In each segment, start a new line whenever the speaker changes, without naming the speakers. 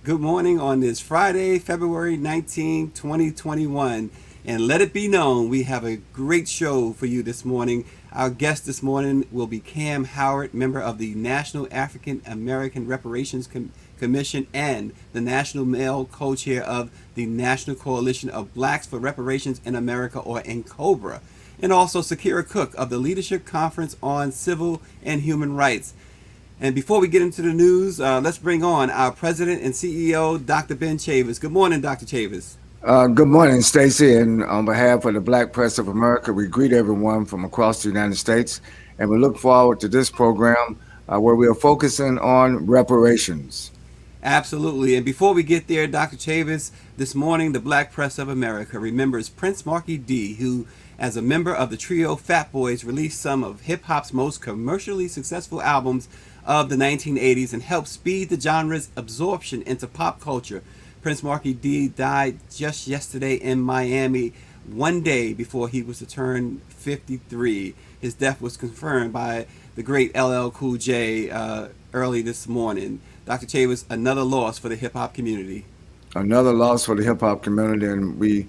Good morning on this Friday, February 19, 2021. And let it be known, we have a great show for you this morning. Our guest this morning will be Kamm Howard, member of the National African American Reparations Commission and the National Male Co-Chair of the National Coalition of Blacks for Reparations in America, or NCOBRA, and also Sakira Cook of the Leadership Conference on Civil and Human Rights. And before we get into the news, let's bring on our president and CEO, Dr. Ben Chavis. Good morning, Dr. Chavis.
Good morning, Stacy. And on behalf of the Black Press of America, we greet everyone from across the United States. And we look forward to this program where we are focusing on reparations.
Absolutely. And before we get there, Dr. Chavis, this morning the Black Press of America remembers Prince Marky D, who, as a member of the trio Fat Boys, released some of hip hop's most commercially successful albums of the 1980s and helped speed the genre's absorption into pop culture. Prince Marky D died just yesterday in Miami, one day before he was to turn 53. His death was confirmed by the great LL Cool J early this morning. Dr. Chavis, another loss for the hip hop community.
Another loss for the hip hop community. And we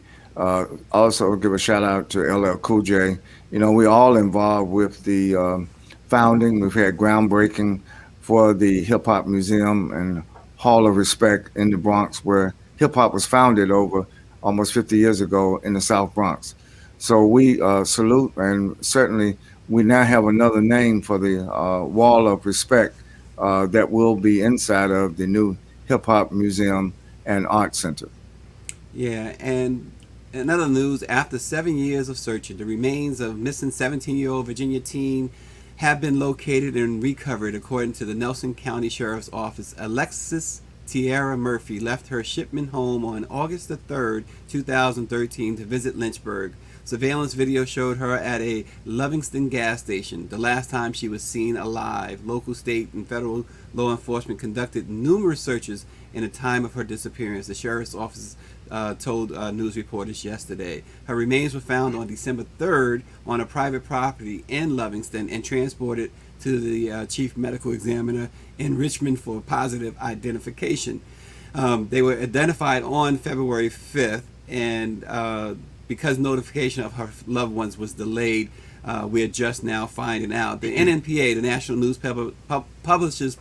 also give a shout out to LL Cool J. You know, we're all involved with the founding. We've had groundbreaking for the Hip Hop Museum and Hall of Respect in the Bronx, where hip hop was founded over almost 50 years ago in the South Bronx. So we salute, and certainly we now have another name for the Wall of Respect that will be inside of the new Hip Hop Museum and Art Center.
Yeah, and in other news, after 7 years of searching, the remains of missing 17-year-old Virginia teen have been located and recovered, according to the Nelson County Sheriff's Office. Alexis Tiara Murphy left her Shipman home on August the 3rd, 2013 to visit Lynchburg. Surveillance video showed her at a Livingston gas station, the last time she was seen alive. Local, state, and federal law enforcement conducted numerous searches in the time of her disappearance, the sheriff's office told news reporters yesterday. Her remains were found on December 3rd on a private property in Livingston and transported to the chief medical examiner in Richmond for positive identification. They were identified on February 5th, and because notification of her loved ones was delayed, we're just now finding out. The NNPA, the National Newspaper Publishers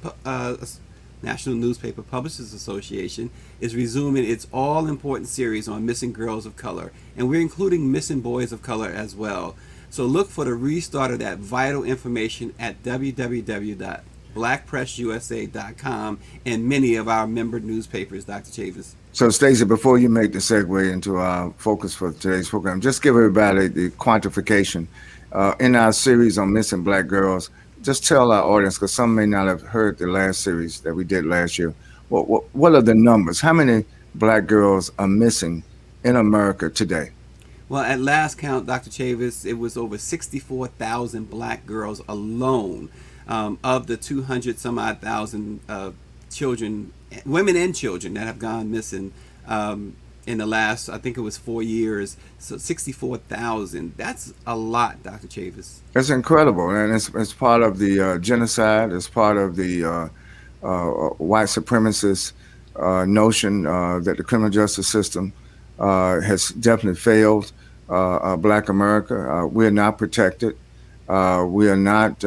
Association, is resuming its all-important series on missing girls of color, and we're including missing boys of color as well. So look for the restart of that vital information at www.blackpressusa.com and many of our member newspapers, Dr. Chavis.
So, Stacey, before you make the segue into our focus for today's program, just give everybody the quantification. In our series on missing black girls, just tell our audience, because some may not have heard the last series that we did last year, what are the numbers? How many black girls are missing in America today?
Well, at last count, Dr. Chavis, it was over 64,000 black girls alone, of the 200 some odd thousand children, women and children, that have gone missing in the last, I think it was 4 years. So 64,000. That's a lot, Dr. Chavis.
It's incredible, and it's part of the genocide. It's part of the white supremacist notion that the criminal justice system has definitely failed Black America. We are not protected. We are not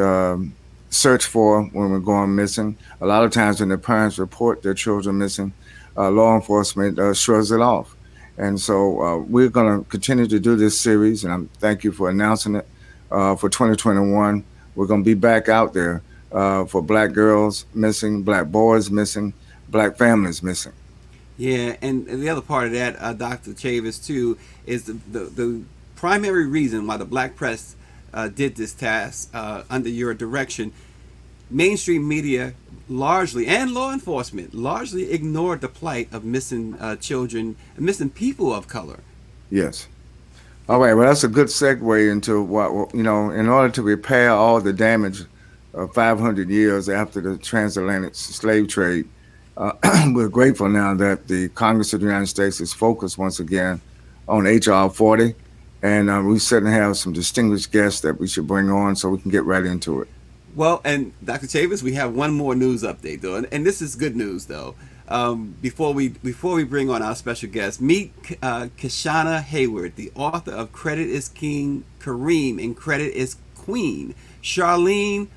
searched for when we're going missing. A lot of times when the parents report their children missing, law enforcement shrugs it off. And so we're going to continue to do this series, and thank you for announcing it for 2021. We're going to be back out there for black girls missing, black boys missing, black families missing.
Yeah, and the other part of that, Dr. Chavis, too, is the primary reason why the black press did this task under your direction. Mainstream media largely, and law enforcement, largely ignored the plight of missing children, missing people of color.
Yes. All right. Well, that's a good segue into what, in order to repair all the damage of 500 years after the transatlantic slave trade, we're grateful now that the Congress of the United States is focused once again on H.R. 40. And we certainly have some distinguished guests that we should bring on so we can get right into it.
Well, and Dr. Chavis, we have one more news update though, and this is good news though. Before we bring on our special guest, meet Kashana Hayward, the author of "Credit Is King," Kareem, and "Credit Is Queen." Charlene,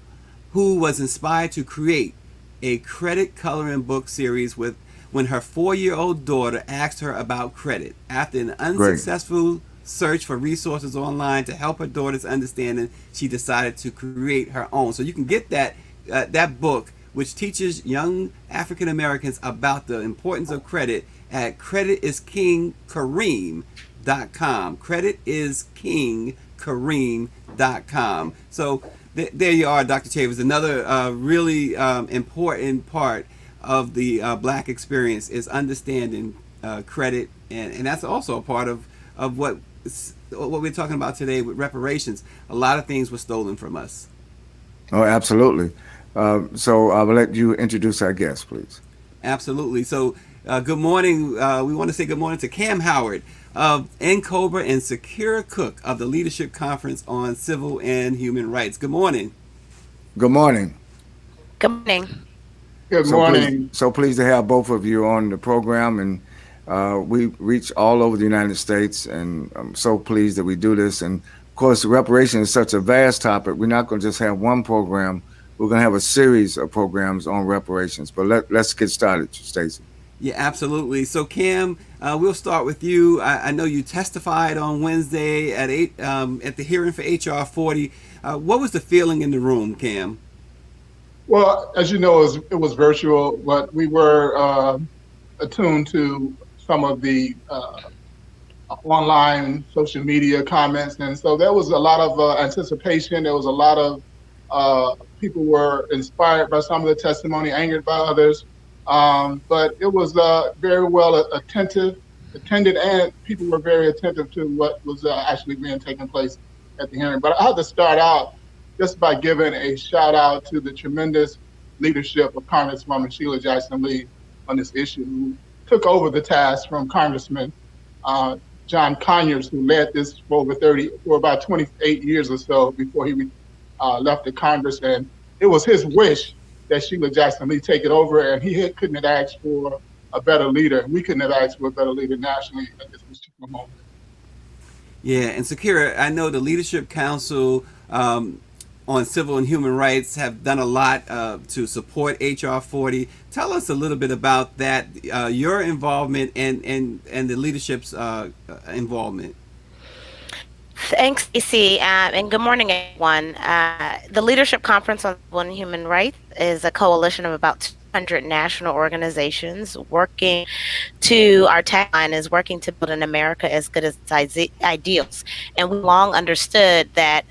who was inspired to create a credit coloring book series with when her 4-year-old daughter asked her about credit. After an
Great.
unsuccessful search for resources online to help her daughter's understanding, she decided to create her own. So you can get that book, which teaches young African Americans about the importance of credit, at creditisKingKareem.com. CreditisKingKareem.com. So there you are, Dr. Chavez. Another really important part of the black experience is understanding credit, and that's also a part of what we're talking about today with reparations. A lot of things were stolen from us.
Oh, absolutely. So I will let you introduce our guest, please.
Absolutely. So, good morning. We want to say good morning to Kamm Howard of NCOBRA and Sakira Cook of the Leadership Conference on Civil and Human Rights. Good morning.
Good morning.
Good morning.
Good morning.
So pleased to have both of you on the program, and we reach all over the United States, and I'm so pleased that we do this. And of course, reparation is such a vast topic. We're not going to just have one program. We're going to have a series of programs on reparations. But let's get started, Stacey.
Yeah, absolutely. So, Kamm, we'll start with you. I know you testified on Wednesday at at the hearing for HR 40. What was the feeling in the room, Kamm?
Well, as you know, it was virtual, but we were attuned to some of the online social media comments. And so there was a lot of anticipation. There was a lot of people were inspired by some of the testimony, angered by others. But it was very well attended, and people were very attentive to what was actually being taken place at the hearing. But I have to start out just by giving a shout out to the tremendous leadership of Congresswoman Sheila Jackson Lee on this issue, who took over the task from Congressman John Conyers, who led this for about 28 years or so before he left the Congress. And it was his wish that Sheila Jackson Lee take it over, and he couldn't have asked for a better leader. We couldn't have asked for a better leader nationally at this particular moment.
Yeah, and Sakira, I know the Leadership Council on Civil and Human Rights have done a lot to support HR 40. Tell us a little bit about that, your involvement and the leadership's involvement.
Thanks, AC, and good morning, everyone. The Leadership Conference on Civil and Human Rights is a coalition of about 200 national organizations working to, our tagline is working to build an America as good as its ideals. And we long understood that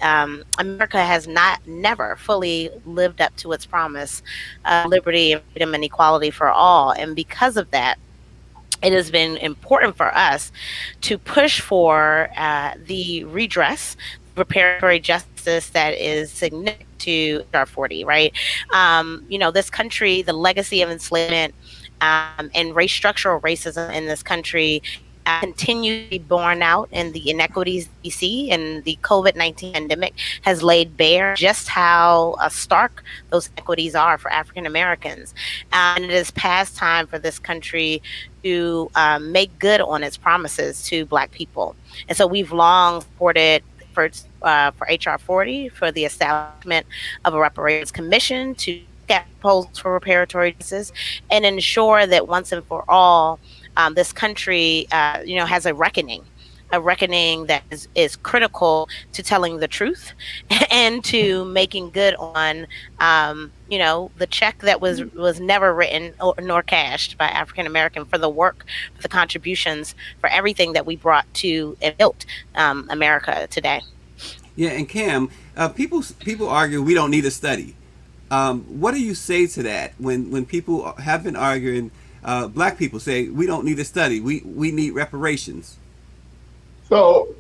America has never fully lived up to its promise of liberty and freedom and equality for all. And because of that, it has been important for us to push for the redress, reparatory justice that is significant to HR 40, right? This country, the legacy of enslavement and structural racism in this country continue to be borne out in the inequities we see, and the COVID-19 pandemic has laid bare just how stark those inequities are for African Americans. And it is past time for this country to make good on its promises to Black people. And so we've long supported efforts for HR 40, for the establishment of a reparations commission to look at proposals for reparatory justice and ensure that once and for all, this country, has a reckoning that is critical to telling the truth and to making good on, the check that was never written nor cashed by African American for the work, for the contributions, for everything that we brought to and built America today.
Yeah, and Kamm, people argue we don't need a study. What do you say to that when people have been arguing? Black people say we don't need a study. We need reparations.
So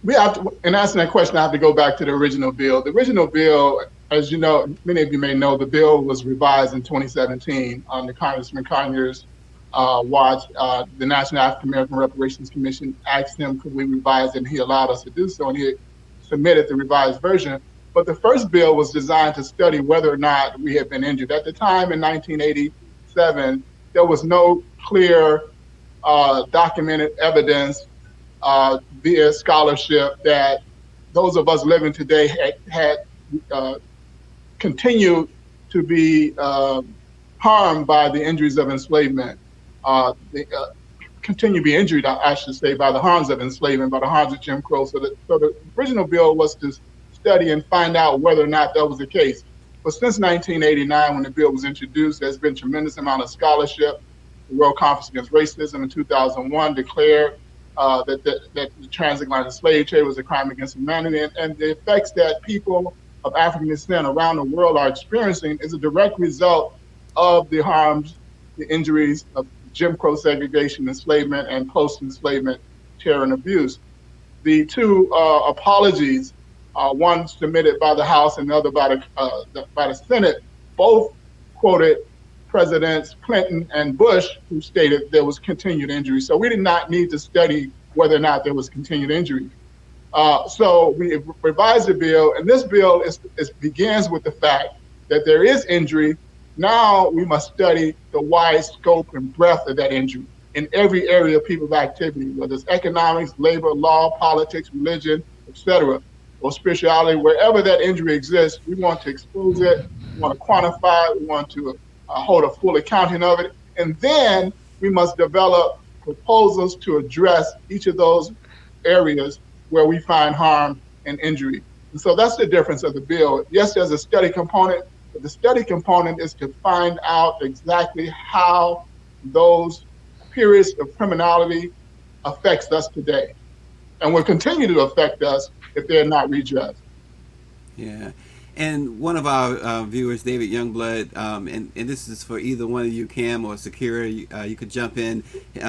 we have to, in answering that question, I have to go back to the original bill. The original bill, as you know, many of you may know, the bill was revised in 2017 on the Congressman Conyers watch. The National African American Reparations Commission asked him, could we revise it, and he allowed us to do so, and he submitted the revised version. But the first bill was designed to study whether or not we had been injured. At the time in 1987, there was no clear documented evidence via scholarship that those of us living today had uh, continued to be harmed by the injuries of enslavement. They continue to be injured, I should say, by the harms of enslavement, by the harms of Jim Crow. So the original bill was to study and find out whether or not that was the case. But since 1989, when the bill was introduced, there's been tremendous amount of scholarship. The World Conference Against Racism in 2001 declared that the transatlantic slave trade was a crime against humanity, and the effects that people of African descent around the world are experiencing is a direct result of the harms, the injuries of Jim Crow segregation, enslavement, and post-enslavement terror and abuse. The two apologies, one submitted by the House and the other by the Senate, both quoted Presidents Clinton and Bush, who stated there was continued injury. So we did not need to study whether or not there was continued injury. So we revised the bill, and this bill begins with the fact that there is injury. Now we must study the wide scope and breadth of that injury in every area of people's activity, whether it's economics, labor, law, politics, religion, etc., or spirituality. Wherever that injury exists, we want to expose it, we want to quantify it, we want to hold a full accounting of it, and then we must develop proposals to address each of those areas where we find harm and injury. And so that's the difference of the bill. Yes, there's a study component, but the study component is to find out exactly how those periods of criminality affects us today and will continue to affect us if they're not redressed.
Yeah. And one of our viewers, David Youngblood, and this is for either one of you, Kamm or Sakira, you could jump in.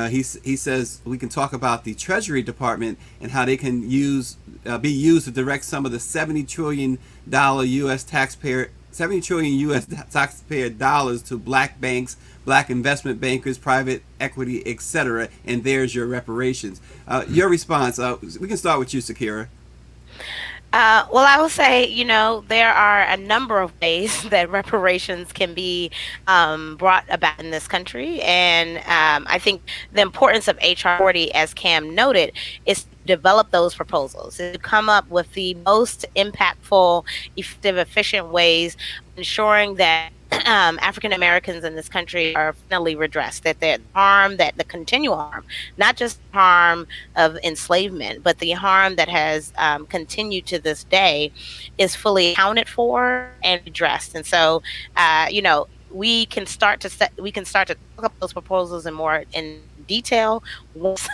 He says we can talk about the Treasury Department and how they can be used to direct some of the $70 trillion U.S. taxpayer dollars to black banks, black investment bankers, private equity, etc. And there's your reparations. Your response. We can start with you, Sakira.
Well, I will say, there are a number of ways that reparations can be brought about in this country. And I think the importance of HR 40, as Kamm noted, is to develop those proposals, to come up with the most impactful, effective, efficient ways, ensuring that African Americans in this country are finally redressed, that the continual harm, not just harm of enslavement, but the harm that has continued to this day is fully accounted for and addressed. And so, we can start to talk up those proposals in detail once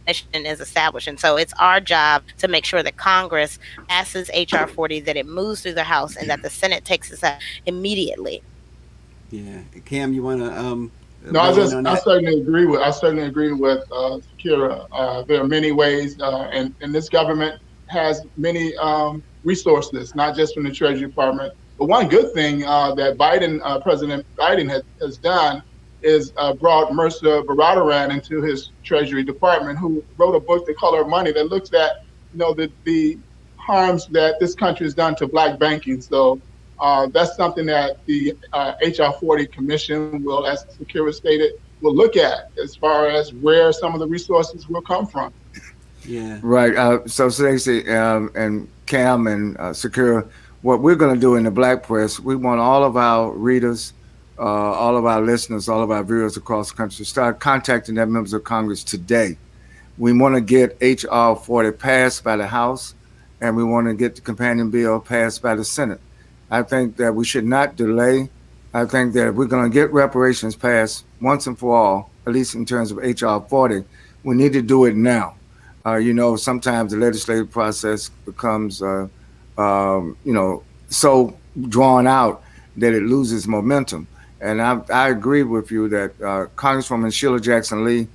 is established. And so it's our job to make sure that Congress passes HR 40, that it moves through the House, and that the Senate takes this up immediately.
Yeah. Kamm, you want to
No, I certainly agree with Sakira. There are many ways, and this government has many resources, not just from the Treasury Department. But one good thing that President Biden has done is brought Mercer Baradaran into his Treasury Department, who wrote a book, The Color of Money, that looks at the harms that this country has done to black banking. So that's something that the HR 40 Commission will, as Sakira stated, will look at as far as where some of the resources will come from.
Yeah.
Right. So Stacey and Kamm and Sakira, what we're going to do in the Black Press, we want all of our readers, all of our listeners, all of our viewers across the country to start contacting their members of Congress today. We want to get HR 40 passed by the House, and we want to get the companion bill passed by the Senate. I think that we should not delay. I think that if we're going to get reparations passed once and for all, at least in terms of HR 40, we need to do it now. Sometimes the legislative process becomes, so drawn out that it loses momentum. And I agree with you that Congresswoman Sheila Jackson Lee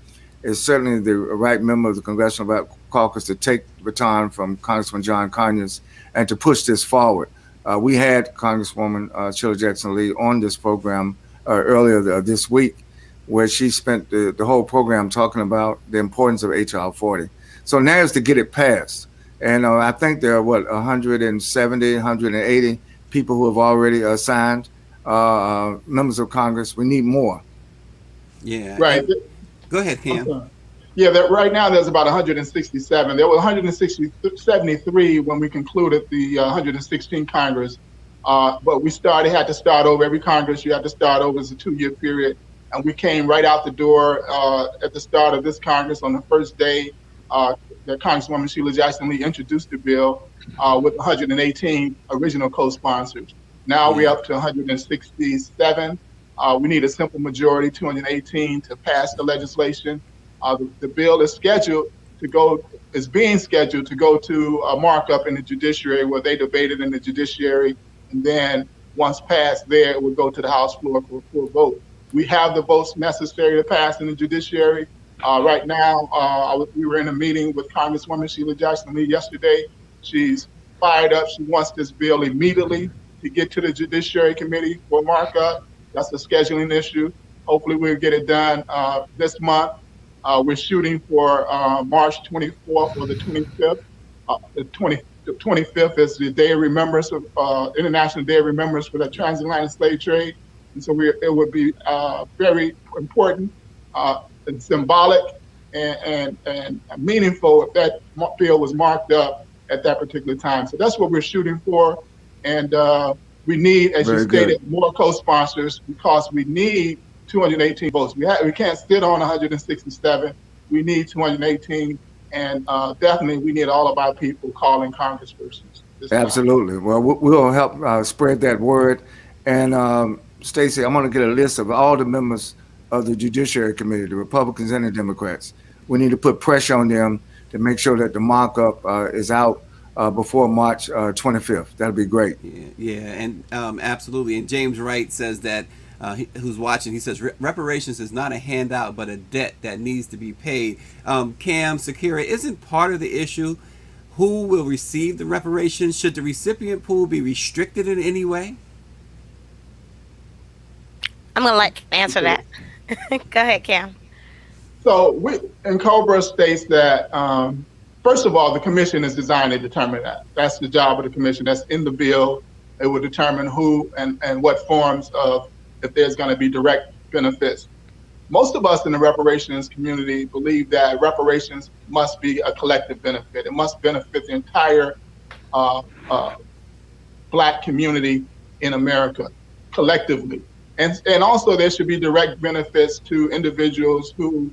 is certainly the right member of the Congressional Black Caucus to take the baton from Congressman John Conyers and to push this forward. We had Congresswoman Sheila Jackson Lee on this program earlier this week, where she spent the whole program talking about the importance of HR 40. So now is to get it passed. And I think there are what 170, 180 people who have already signed members of Congress. We need more.
Yeah,
Right.
and go ahead,
I'm
Cam.
sorry. Yeah, that right now there's about 167. There were 173 when we concluded the 116 Congress. But we had to start over. Every Congress, you had to start over. It's a 2-year period. And we came right out the door at the start of this Congress on the first day uh, that Congresswoman Sheila Jackson Lee introduced the bill with 118 original co-sponsors. Now we're
Yeah,
up to 167. We need a simple majority, 218, to pass the legislation. The bill is being scheduled to go to a markup in the judiciary where they debate it in the judiciary. And then once passed there, it would go to the House floor for a full vote. We have the votes necessary to pass in the judiciary. Right now, we were in a meeting with Congresswoman Sheila Jackson Lee yesterday. She's fired up. She wants this bill immediately to get to the Judiciary Committee for markup. That's a scheduling issue. Hopefully, we'll get it done this month. We're shooting for March 24th or the 25th. The 25th is the Day of Remembrance of International Day of Remembrance for the transatlantic slave trade, and so it would be very important and symbolic and meaningful if that bill was marked up at that particular time. So that's what we're shooting for, and we need, as you
Very good.
stated, more co-sponsors because we need 218 votes. We can't sit on 167. We need 218, and definitely we need all of our people calling congresspersons this time.
Absolutely. Well, we'll help spread that word. And Stacey, I'm going to get a list of all the members of the Judiciary Committee, the Republicans and the Democrats. We need to put pressure on them to make sure that the markup is out before March 25th. That'll be great.
yeah, and absolutely. And James Wright says that who's watching? He says reparations is not a handout, but a debt that needs to be paid. Cam, Sakira, isn't part of the issue who will receive the reparations? Should the recipient pool be restricted in any way?
I'm going to let Cam answer that. Go ahead, Cam.
So and Cobra states that, first of all, the commission is designed to determine that. That's the job of the commission. That's in the bill. It will determine who and what forms of, if there's going to be direct benefits. Most of us in the reparations community believe that reparations must be a collective benefit. It must benefit the entire uh, uh, Black community in America collectively. And also there should be direct benefits to individuals who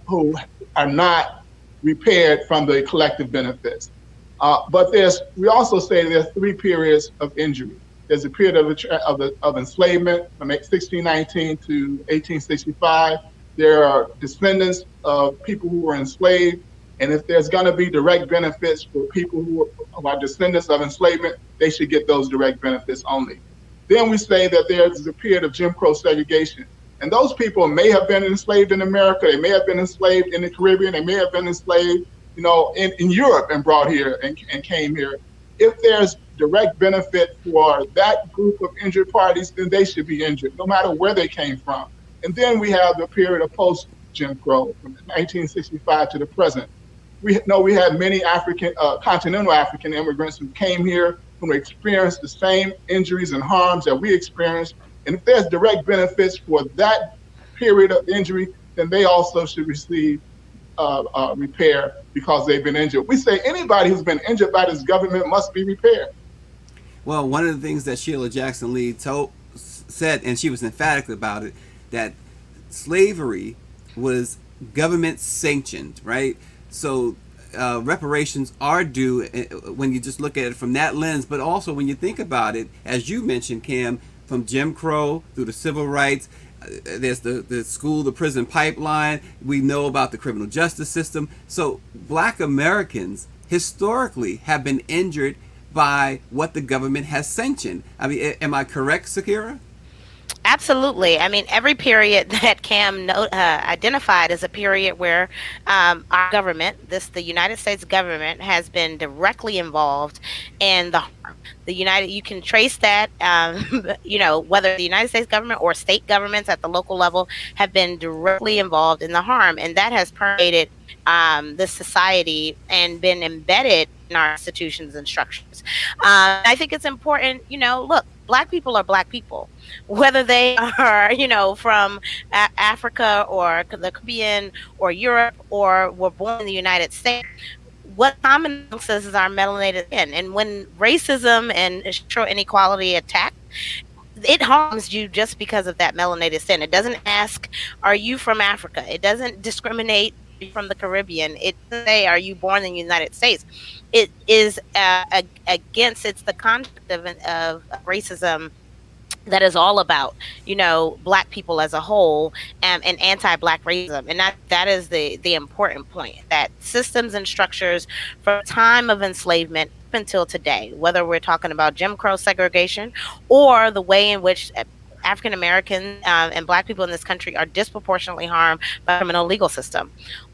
who are not repaired from the collective benefits. But we also say there are 3 periods of injury. There's a period of enslavement from 1619 to 1865. There are descendants of people who were enslaved. And if there's going to be direct benefits for people who are descendants of enslavement, they should get those direct benefits only. Then we say that there's a period of Jim Crow segregation. And those people may have been enslaved in America. They may have been enslaved in the Caribbean. They may have been enslaved, in Europe and brought here and came here. If there's direct benefit for that group of injured parties, then they should be injured, no matter where they came from. And then we have the period of post-Jim Crow, from 1965 to the present. We know we had many continental African immigrants who came here, who experienced the same injuries and harms that we experienced. And if there's direct benefits for that period of injury, then they also should receive repair because they've been injured. We say anybody who's been injured by this government must be repaired.
Well, one of the things that Sheila Jackson Lee said, and she was emphatic about it, that slavery was government sanctioned, right? So reparations are due when you just look at it from that lens, but also when you think about it, as you mentioned, Cam, from Jim Crow through the civil rights, there's the school, the prison pipeline. We know about the criminal justice system. So Black Americans historically have been injured by what the government has sanctioned. I mean, am I correct, Sakira?
Absolutely. I mean, every period that Cam identified is a period where our government, the United States government, has been directly involved in you can trace that, whether the United States government or state governments at the local level have been directly involved in the harm. And that has permeated this society and been embedded in our institutions and structures. I think it's important, look, Black people are Black people, whether they are, from Africa or the Caribbean or Europe or were born in the United States. What common amongst us is our melanated skin. And when racism and structural inequality attack, it harms you just because of that melanated skin. It doesn't ask, are you from Africa? It doesn't discriminate, are you from the Caribbean? It doesn't say, are you born in the United States? It is against, it's the concept of racism that is all about, Black people as a whole, and anti-Black racism. And that is the important point, that systems and structures from the time of enslavement up until today, whether we're talking about Jim Crow segregation or the way in which African Americans and Black people in this country are disproportionately harmed by the criminal legal system.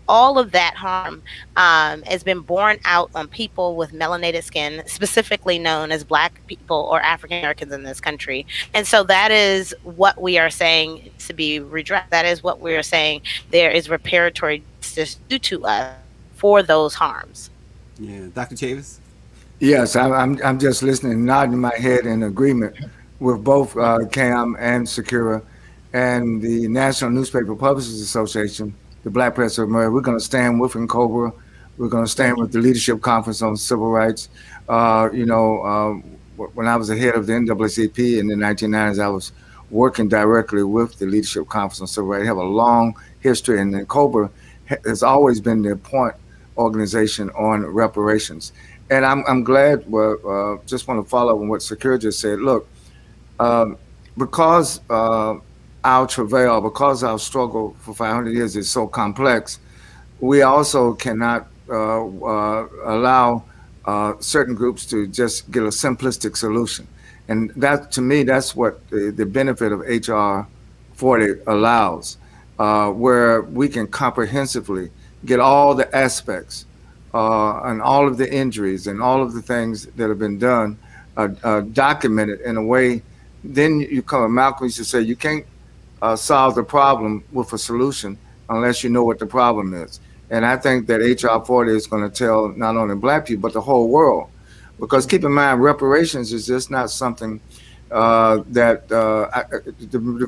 All of that harm has been borne out on people with melanated skin, specifically known as Black people or African Americans in this country. And so that is what we are saying to be redressed. That is what we are saying there is reparatory justice due to us for those harms.
Yeah, Dr. Chavis.
Yes, I'm just listening, nodding my head in agreement with both Kamm and Sakira and the National Newspaper Publishers Association, the Black Press of America. We're going to stand with NCOBRA. We're going to stand with the Leadership Conference on Civil Rights. When I was the head of the NAACP in the 1990s, I was working directly with the Leadership Conference on Civil Rights. They have a long history, and NCOBRA has always been the point organization on reparations. And I'm glad, just want to follow up on what Sakira just said. Look, because our travail, because our struggle for 500 years is so complex, we also cannot allow certain groups to just get a simplistic solution. And that, to me, that's what the benefit of HR 40 allows, where we can comprehensively get all the aspects and all of the injuries and all of the things that have been done documented in a way. Then you come, Malcolm used to say, you can't solve the problem with a solution unless you know what the problem is. And I think that HR 40 is going to tell not only Black people, but the whole world. Because keep in mind, reparations is just not something the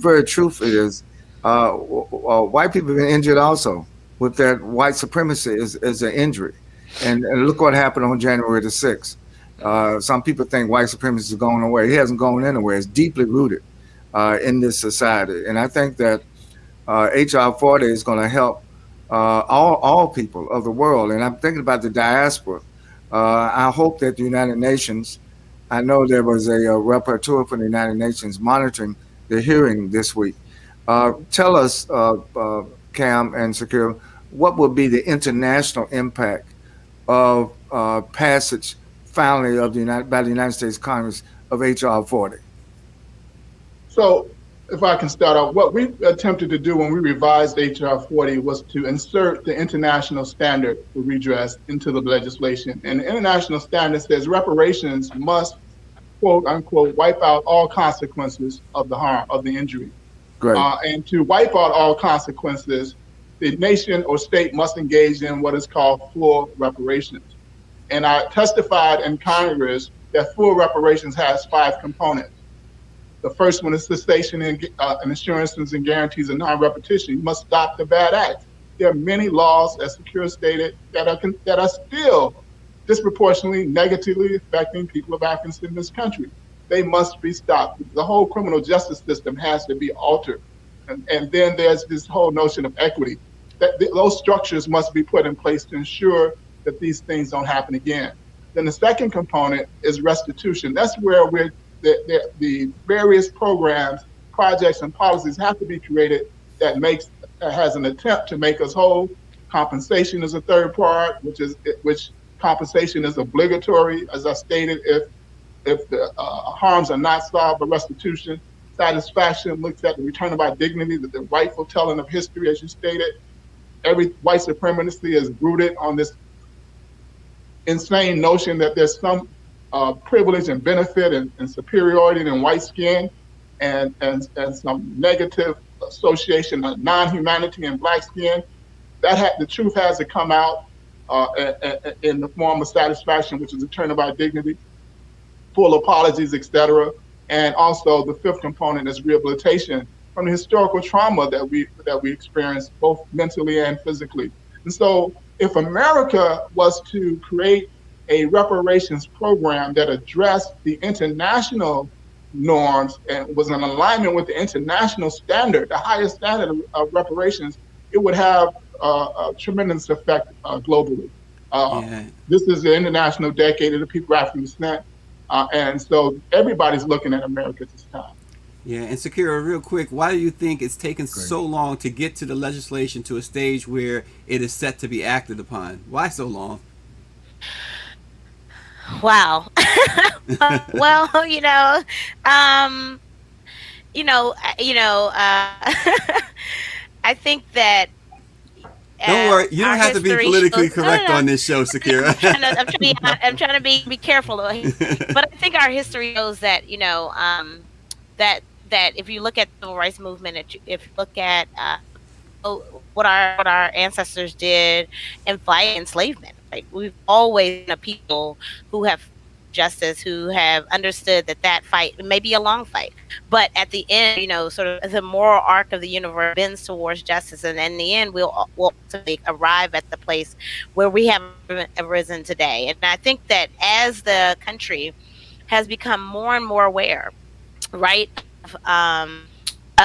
very truth is, white people have been injured also with that white supremacy is an injury. And look what happened on January the 6th. Some people think white supremacy is going away. It hasn't gone anywhere. It's deeply rooted in this society. And I think that HR 40 is going to help all people of the world. And I'm thinking about the diaspora. I hope that the United Nations, I know there was a rapporteur for the United Nations monitoring the hearing this week. Tell us, Kamm and Sakira, what will be the international impact of passage finally of by the United States Congress of HR 40?
So if I can start out, what we attempted to do when we revised HR 40 was to insert the international standard for redress into the legislation. And the international standard says reparations must, quote unquote, wipe out all consequences of the harm, of the injury.
Great.
And to wipe out all consequences, the nation or state must engage in what is called full reparations. And I testified in Congress that full reparations has 5 components. The first one is cessation and assurances and guarantees of non-repetition. You must stop the bad acts. There are many laws, as Sakira stated, that are still disproportionately negatively affecting people of African descent in this country. They must be stopped. The whole criminal justice system has to be altered. And then there's this whole notion of equity. Those structures must be put in place to ensure that these things don't happen again. Then the second component is restitution. That's where the various programs, projects, and policies have to be created that has an attempt to make us whole. Compensation is a third part, which compensation is obligatory, as I stated, if the harms are not solved. But restitution, satisfaction looks at the return of our dignity, the rightful telling of history, as you stated. Every white supremacy is rooted on this insane notion that there's some privilege and benefit and superiority in white skin, and some negative association of non-humanity in Black skin. the truth has to come out in the form of satisfaction, which is return of our dignity, full apologies, etc. And also the fifth component is rehabilitation from the historical trauma that we experienced both mentally and physically. And so if America was to create a reparations program that addressed the international norms and was in alignment with the international standard, the highest standard of reparations, it would have a tremendous effect globally. Uh,
Yeah.
this is the international decade of the people of African descent, and so everybody's looking at America at this time.
Yeah, and Sakira, real quick, why do you think it's taken
Great.
so long to get to the legislation to a stage where it is set to be acted upon? Why so long?
Wow. Well, um, I think that
Don't worry, you don't
our
have to be
history
politically
shows. No,
correct
no,
on
no.
this show, Sakira.
I'm trying to be careful, but I think our history shows that that if you look at the civil rights movement, if you look at what our ancestors did in fight enslavement, right? We've always been a people who have justice, who have understood that fight may be a long fight, but at the end, sort of the moral arc of the universe bends towards justice, and in the end, we'll ultimately arrive at the place where we have arisen today. And I think that as the country has become more and more aware, right,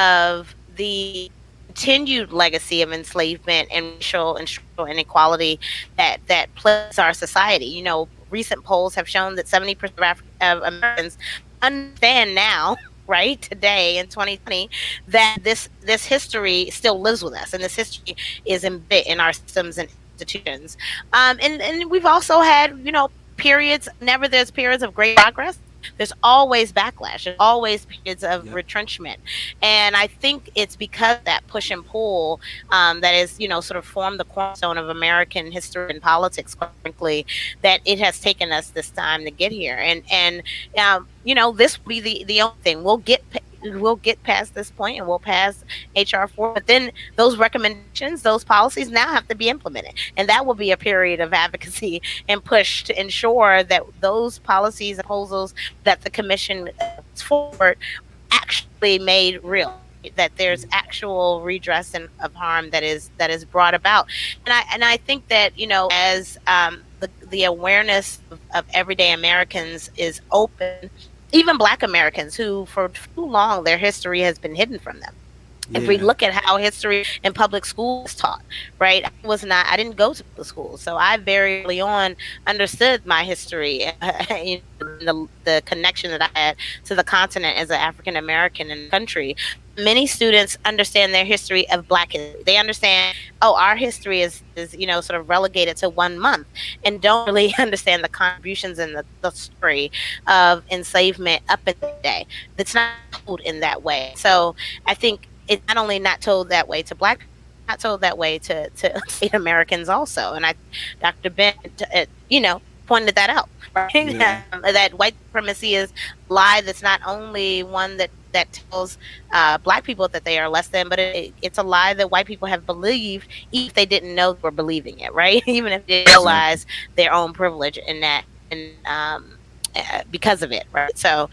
of the continued legacy of enslavement and racial and structural inequality that plagues our society. Recent polls have shown that 70% of Americans understand now, right, today in 2020, that this history still lives with us, and this history is embedded in our systems and institutions. And we've also had, periods. Never there's periods of great progress. There's always backlash. There's always periods of
Yep.
retrenchment, and I think it's because of that push and pull that is, sort of formed the cornerstone of American history and politics, quite frankly, that it has taken us this time to get here. And this will be the only thing we'll get past this point, and we'll pass HR 4. But then those recommendations, those policies now have to be implemented, and that will be a period of advocacy and push to ensure that those policies and proposals that the commission puts forward actually made real, that there's actual redress of harm that is brought about. And I think that, as the awareness of everyday Americans is open, even Black Americans who for too long their history has been hidden from them. If we
Yeah.
look at how history in public schools is taught, right? I didn't go to the school, so I very early on understood my history, the connection that I had to the continent as an African American in the country. Many students understand their history of Black history. They understand, oh, our history is sort of relegated to 1 month, and don't really understand the contributions and the story of enslavement up in the day. It's not told in that way. So I think it's not only not told that way to Black people, not told that way to Asian Americans also. And Dr. Bent, pointed that out, right?
Yeah.
That white supremacy is a lie that's not only one that tells Black people that they are less than, but it's a lie that white people have believed, even if they didn't know they were believing it, right? Even if they
Exactly.
realize their own privilege in that, and because of it, right? So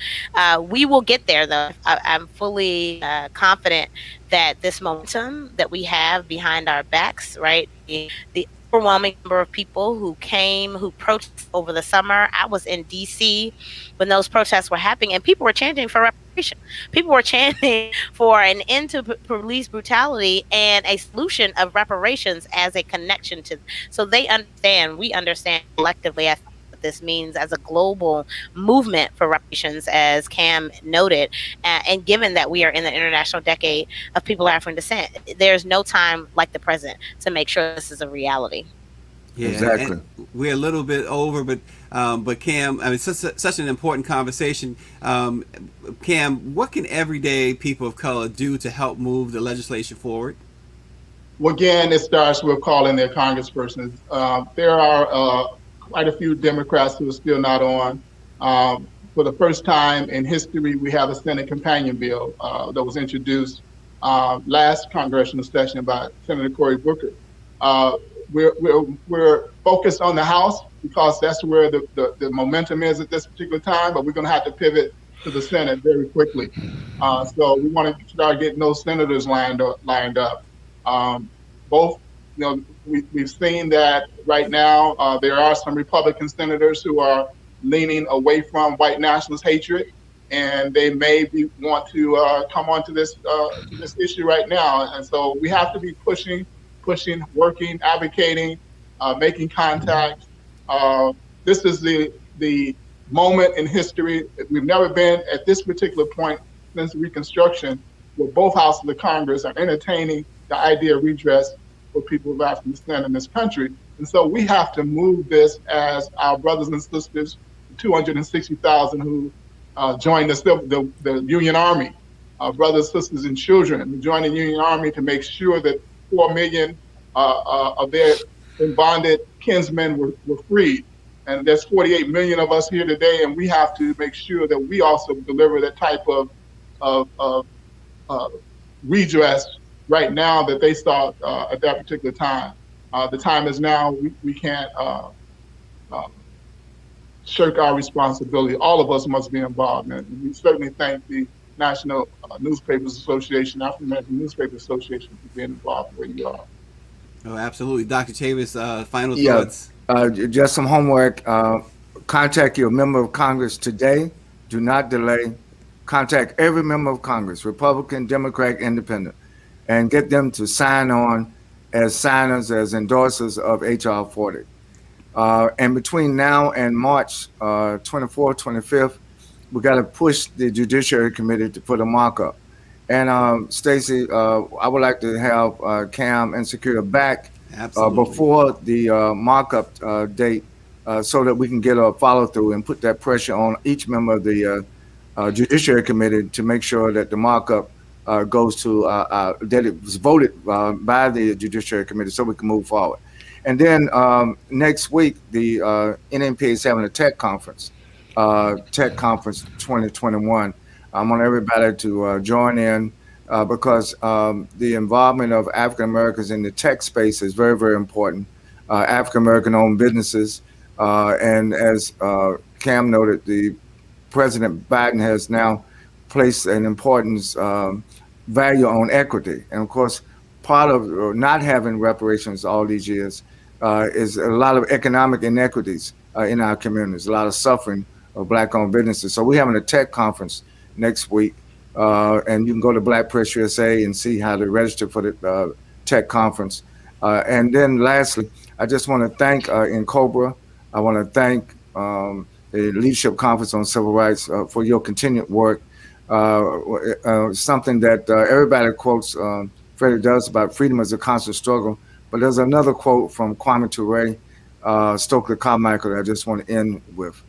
we will get there, though. I'm fully confident that this momentum that we have behind our backs, right? The overwhelming number of people who protested over the summer. I was in DC when those protests were happening, and people were chanting for reparation. People were chanting for an end to police brutality and a solution of reparations as a connection to. So we understand collectively. I think what this means as a global movement for reparations, as Kamm noted, and given that we are in the international decade of people of African descent, there's no time like the present to make sure this is a reality.
Yeah, and
Exactly.
we're a little bit over, but Kamm, I mean, such an important conversation. Kamm, what can everyday people of color do to help move the legislation forward?
Well, again, it starts with calling their congresspersons. There are quite a few Democrats who are still not on. For the first time in history, we have a Senate companion bill that was introduced last congressional session by Senator Cory Booker. Uh, we're focused on the House because that's where the momentum is at this particular time, but we're going to have to pivot to the Senate very quickly. So we want to start getting those senators lined up. Both, we've seen that right now there are some Republican senators who are leaning away from white nationalist hatred, and they want to come onto this issue right now. And so we have to be pushing, working, advocating, making contacts. This is the moment in history. We've never been at this particular point since Reconstruction, where both houses of Congress are entertaining the idea of redress for people of African descent in this country. And so we have to move this as our brothers and sisters, 260,000 who joined the Union Army, brothers, sisters, and children who joined the Union Army to make sure that 4 million of their bonded kinsmen were freed. And there's 48 million of us here today, and we have to make sure that we also deliver that type of redress right now that they sought at that particular time. The time is now. We can't shirk our responsibility. All of us must be involved. And we certainly thank the National Newspapers Association, African American Newspaper Association, for being involved where you are.
Oh, absolutely. Dr. Chavis, final
Yeah,
thoughts?
just some homework. Contact your member of Congress today. Do not delay. Contact every member of Congress, Republican, Democrat, Independent, and get them to sign on as signers, as endorsers of H.R. 40. And between now and March 24th, 25th, we got to push the Judiciary Committee to put a markup. And Stacey, I would like to have Kamm and Sakira back before the markup date so that we can get a follow through and put that pressure on each member of the Judiciary Committee to make sure that the markup goes to that it was voted by the Judiciary Committee so we can move forward. And then next week, the NNPA is having a tech conference 2021. I want everybody to join in because the involvement of African Americans in the tech space is very, very important. African American owned businesses. And as Kamm noted, the President Biden has now placed an importance value on equity. And of course, part of not having reparations all these years is a lot of economic inequities in our communities, a lot of suffering of Black-owned businesses. So we're having a tech conference next week, and you can go to Black Press USA and see how to register for the tech conference. And then lastly, I just want to thank in Cobra, I want to thank the Leadership Conference on Civil Rights for your continued work. Something that everybody quotes Freddie does about freedom as a constant struggle. But there's another quote from Kwame Ture, Stokely Carmichael, that I just want to end with.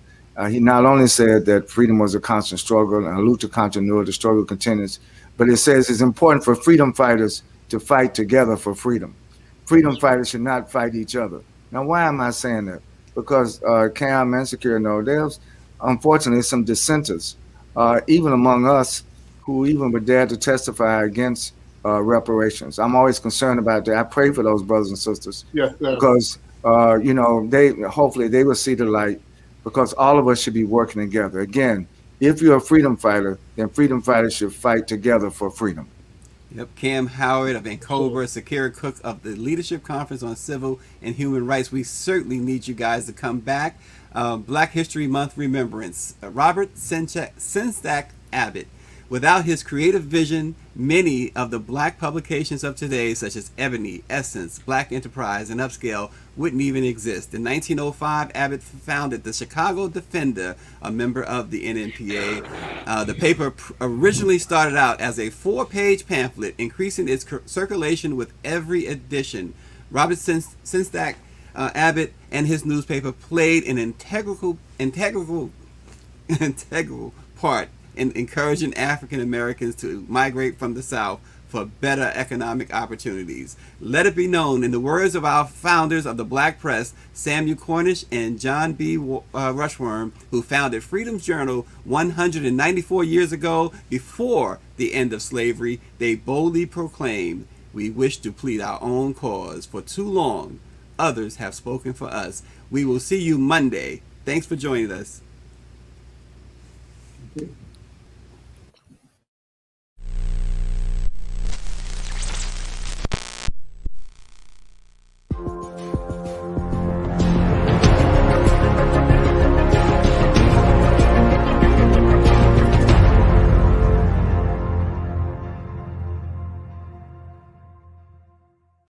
He not only said that freedom was a constant struggle and a lucha continua, the struggle continues, but it says it's important for freedom fighters to fight together for freedom. Freedom fighters should not fight each other. Now, why am I saying that? Because Kamm and Sakira know there's unfortunately some dissenters, even among us, who even would dare to testify against reparations. I'm always concerned about that. I pray for those brothers and sisters.
Yes, sir.
Because hopefully they will see the light, because all of us should be working together. Again, if you're a freedom fighter, then freedom fighters should fight together for freedom.
Yep, Kamm Howard of Vancouver, Sakira Cook of the Leadership Conference on Civil and Human Rights. We certainly need you guys to come back. Black History Month Remembrance. Robert Senstak Abbott. Without his creative vision, many of the Black publications of today, such as Ebony, Essence, Black Enterprise, and Upscale, wouldn't even exist. In 1905, Abbott founded the Chicago Defender, a member of the NNPA. The paper originally started out as a 4-page pamphlet, increasing its circulation with every edition. Robert Senstak Abbott and his newspaper played an integral part in encouraging African Americans to migrate from the South for better economic opportunities. Let it be known, in the words of our founders of the Black Press, Samuel Cornish and John B. Rushworm, who founded Freedom's Journal 194 years ago, before the end of slavery, they boldly proclaimed, We wish to plead our own cause. For too long, others have spoken for us. We will see you Monday. Thanks for joining us.